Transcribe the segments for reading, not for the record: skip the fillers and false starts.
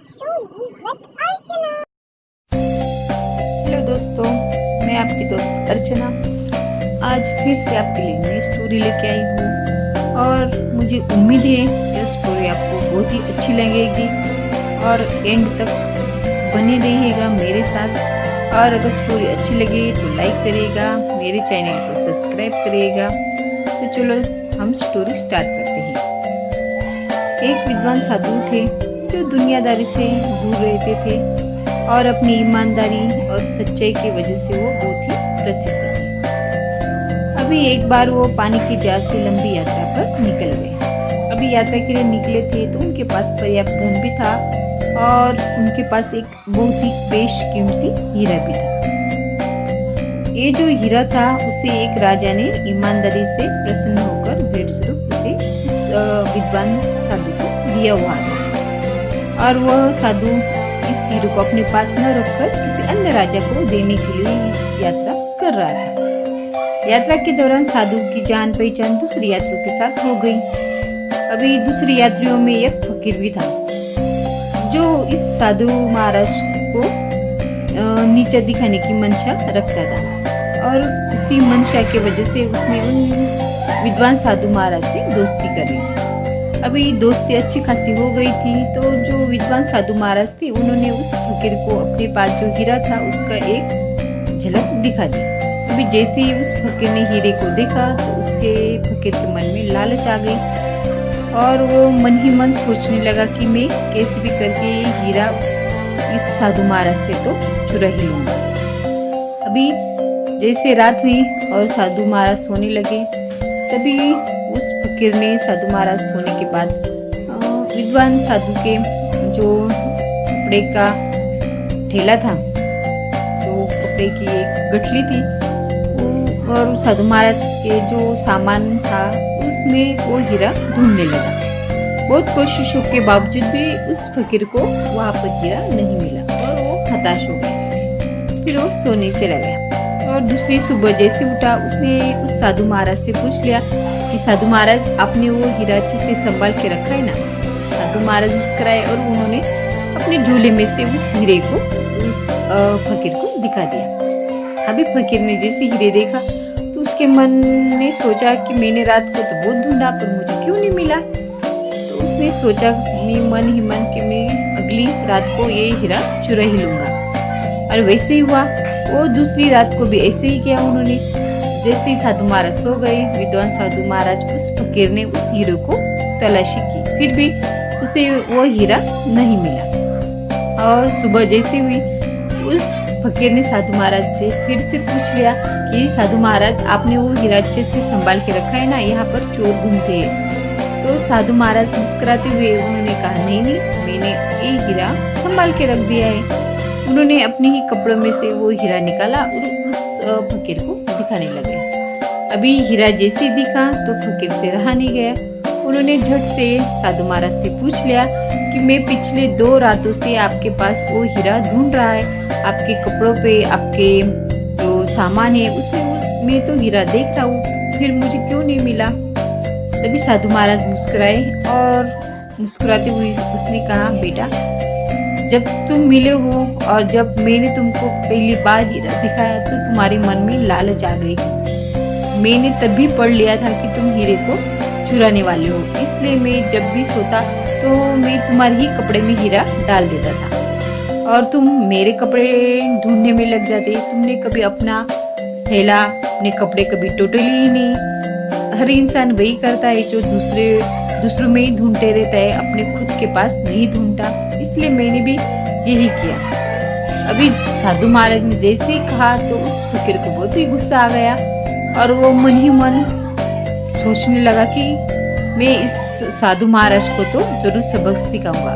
Stories with Archana. Hello दोस्तों, मैं आपकी दोस्त अर्चना आज फिर से आपके लिए नई स्टोरी लेके आई हूँ और मुझे उम्मीद है यह स्टोरी आपको बहुत ही अच्छी लगेगी और एंड तक बने रहिएगा मेरे साथ। और अगर स्टोरी अच्छी लगे तो लाइक करिएगा, मेरे चैनल को सब्सक्राइब करिएगा। तो चलो हम स्टोरी स्टार्ट करते हैं। एक विद्वान साधु थे जो दुनियादारी से दूर रहते थे और अपनी ईमानदारी और सच्चाई की वजह से वो बहुत ही प्रसिद्ध थे। अभी एक बार वो पानी की प्यास से लंबी यात्रा पर निकल गए। अभी यात्रा के लिए निकले थे तो उनके पास पर्याप्त धन भी था और उनके पास एक बहुत ही बेशकीमती हीरा भी था। ये जो हीरा था उसे एक राजा ने ईमानदारी से प्रसन्न होकर भेंट स्वरूप उसे विद्वान साधु को दिया हुआ था और वह साधु इस हीरे को अपने पास न रखकर किसी अन्य राजा को देने के लिए यात्रा कर रहा था। यात्रा के दौरान साधु की जान पहचान दूसरी यात्रियों के साथ हो गई। अभी दूसरी यात्रियों में एक फकीर भी था जो इस साधु महाराज को नीचा दिखाने की मंशा रखता था और इसी मंशा की वजह से उसने उन विद्वान साधु महाराज से दोस्ती कर ली। अभी दोस्ती अच्छी खासी हो गई थी तो जो विद्वान साधु महाराज थे उन्होंने उस फकीर को अपने पास जो हीरा था उसका एक झलक दिखा दी। अभी जैसे ही उस फकीर ने हीरे को देखा तो उसके फकीर के मन में लालच आ गई और वो मन ही मन सोचने लगा कि मैं कैसे भी करके ये हीरा इस साधु महाराज से तो चुरा ही लूंगा। अभी जैसे रात हुई और साधु महाराज सोने लगे तभी उस फकीर ने साधु महाराज सोने के बाद विद्वान साधु के जो कपड़े का ठेला था, जो कपड़े की एक गठली थी और साधु महाराज के जो सामान था उसमें वो हीरा ढूंढने लगा। बहुत कोशिशों के बावजूद भी उस फकीर को वहां पर हीरा नहीं मिला और वो हताश हो गया। फिर वो सोने चला गया और दूसरी सुबह जैसे उठा उसने उस साधु महाराज से पूछ लिया कि साधु महाराज आपने वो हीरा अच्छे से संभाल के रखा है ना। साधु महाराज मुस्कुराए और उन्होंने अपने झोले में से उस हीरे को उस फकीर को दिखा दिया। अभी फकीर ने जैसे हीरे देखा तो उसके मन ने सोचा कि मैंने रात को तो बहुत ढूंढा पर मुझे क्यों नहीं मिला। तो उसने सोचा मन ही मन कि मैं अगली रात को ये हीरा चुरा ही लूंगा और वैसे ही हुआ। वो दूसरी रात को भी ऐसे ही किया उन्होंने। जैसे ही साधु महाराज सो गए विद्वान साधु महाराज उस फकीर ने उस हीरे को तलाशी की, फिर भी उसे वो हीरा नहीं मिला। और सुबह जैसे हुई उस फकीर ने साधु महाराज से फिर से पूछ लिया कि साधु महाराज आपने वो हीरा अच्छे से संभाल के रखा है ना, यहाँ पर चोर घूमते हैं। तो साधु महाराज मुस्कुराते हुए उन्होंने कहा नहीं मैंने ये हीरा संभाल के रख दिया है। उन्होंने अपने ही कपड़ों में से वो हीरा निकाला और उस फकीर को दिखाने लगे। अभी हीरा जैसे दिखा तो फकीर से रहा नहीं गया। उन्होंने झट से साधु महाराज से पूछ लिया कि मैं पिछले 2 रातों से आपके पास वो हीरा ढूंढ रहा है, आपके कपड़ों पे आपके जो सामान है उसमें मैं तो हीरा देख रहा हूँ, फिर मुझे क्यों नहीं मिला। तभी साधु महाराज मुस्कुराए और मुस्कुराते हुए उसने कहा बेटा जब तुम मिले हो और जब मैंने तुमको पहली बार हीरा दिखाया तो तुम्हारे मन में लालच आ गई। मैंने तभी पढ़ लिया था कि तुम हीरे को चुराने वाले हो, इसलिए मैं जब भी सोता तो मैं तुम्हारे ही कपड़े में हीरा डाल देता था और तुम मेरे कपड़े ढूंढने में लग जाते। तुमने कभी अपना थैला अपने कपड़े कभी टोटली ही नहीं। हर इंसान वही करता है जो दूसरों में ही ढूंढते रहता है, अपने खुद के पास नहीं ढूंढता। इसलिए मैंने भी यही किया। अभी साधु महाराज ने जैसे ही कहा तो उस फकीर को बहुत ही गुस्सा आ गया और वो मन ही मन सोचने लगा कि मैं इस साधु महाराज को तो जरूर सबक सिखाऊंगा।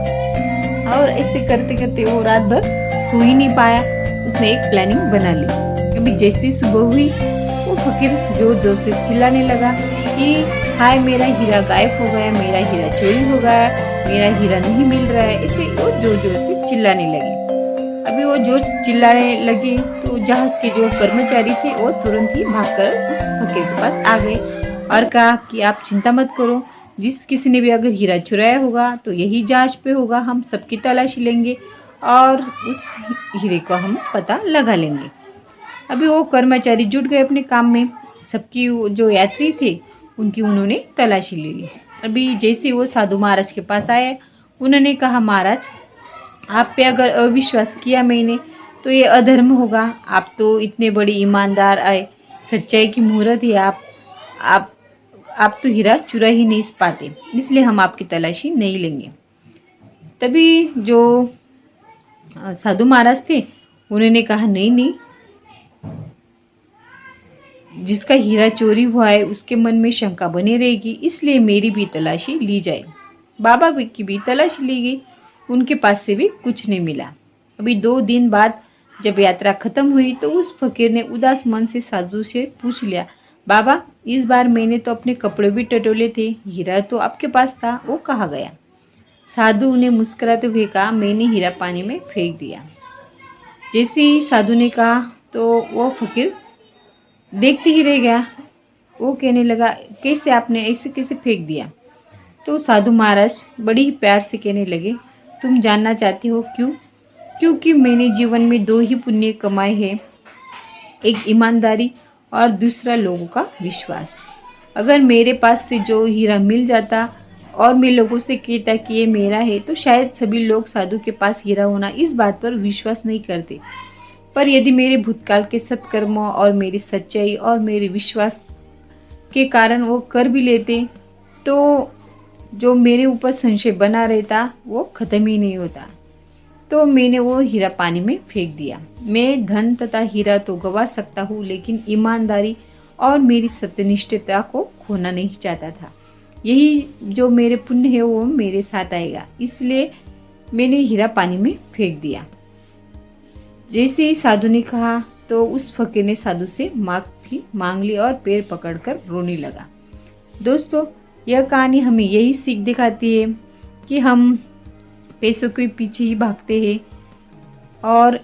और ऐसे करते करते वो रात भर सो ही नहीं पाया। उसने एक प्लानिंग बना ली। अभी जैसे ही सुबह हुई वो फकीर जोर जोर से चिल्लाने लगा कि हाय मेरा हीरा गायब हो गया, मेरा हीरा चोरी हो गया, मेरा हीरा नहीं मिल रहा है। ऐसे वो जोर जोर से चिल्लाने लगे। अभी वो जोर से चिल्लाने लगे तो जहाज के जो कर्मचारी थे वो तुरंत ही भागकर उस फकीर के पास आ गए और कहा कि आप चिंता मत करो, जिस किसी ने भी अगर हीरा चुराया होगा तो यही जांच पे होगा, हम सबकी तलाशी लेंगे और उस हीरे को हम पता लगा लेंगे। अभी वो कर्मचारी जुट गए अपने काम में, सबकी जो यात्री थे उनकी उन्होंने तलाशी ले ली। अभी जैसे वो साधु महाराज के पास आए, उन्होंने कहा महाराज आप पे अगर अविश्वास किया मैंने तो ये अधर्म होगा, आप तो इतने बड़े ईमानदार आए, सच्चाई की मुहूर्त है, आप तो हीरा चुरा ही नहीं पाते, इसलिए हम आपकी तलाशी नहीं लेंगे। तभी जो साधु महाराज थे उन्होंने कहा नहीं, जिसका हीरा चोरी हुआ है उसके मन में शंका बनी रहेगी, इसलिए मेरी भी तलाशी ली जाए। बाबा की भी तलाशी ली गई, उनके पास से भी कुछ नहीं मिला। अभी 2 दिन बाद जब यात्रा खत्म हुई तो उस फकीर ने उदास मन से साधु से पूछ लिया, बाबा इस बार मैंने तो अपने कपड़े भी टटोले थे, हीरा तो आपके पास था, वो कहाँ गया? साधु ने मुस्कुराते हुए कहा, मैंने हीरा पानी में फेंक दिया। जैसे ही साधु ने कहा तो वो फकीर देखते ही रह गया। वो कहने लगा, कैसे आपने ऐसे कैसे फेंक दिया? तो साधु महाराज बड़ी ही प्यार से कहने लगे, तुम जानना चाहते हो क्यों? क्योंकि मैंने जीवन में 2 ही पुण्य कमाए हैं, एक ईमानदारी और दूसरा लोगों का विश्वास। अगर मेरे पास से जो हीरा मिल जाता और मैं लोगों से कहता कि ये मेरा है तो शायद सभी लोग साधु के पास हीरा होना इस बात पर विश्वास नहीं करते। पर यदि मेरे भूतकाल के सत्कर्मों और मेरी सच्चाई और मेरे विश्वास के कारण वो कर भी लेते तो जो मेरे ऊपर संशय बना रहता वो खत्म ही नहीं होता। तो मैंने वो हीरा पानी में फेंक दिया। मैं धन तथा हीरा तो गवा सकता हूँ, लेकिन ईमानदारी और मेरी सत्यनिष्ठता को खोना नहीं चाहता था। यही जो मेरे पुण्य है वो मेरे साथ आएगा, इसलिए मैंने हीरा पानी में फेंक दिया। जैसे ही साधु ने कहा तो उस फकीर ने साधु से माफी मांग ली और पैर पकड़कर रोने लगा। दोस्तों, यह कहानी हमें यही सीख दिखाती है कि हम पैसों के पीछे ही भागते हैं और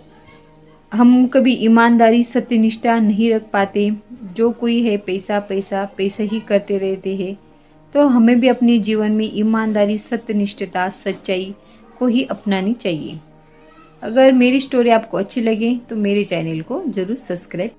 हम कभी ईमानदारी सत्यनिष्ठा नहीं रख पाते। जो कोई है पैसा पैसा पैसा ही करते रहते हैं। तो हमें भी अपने जीवन में ईमानदारी सत्यनिष्ठता सच्चाई को ही अपनानी चाहिए। अगर मेरी स्टोरी आपको अच्छी लगे तो मेरे चैनल को जरूर सब्सक्राइब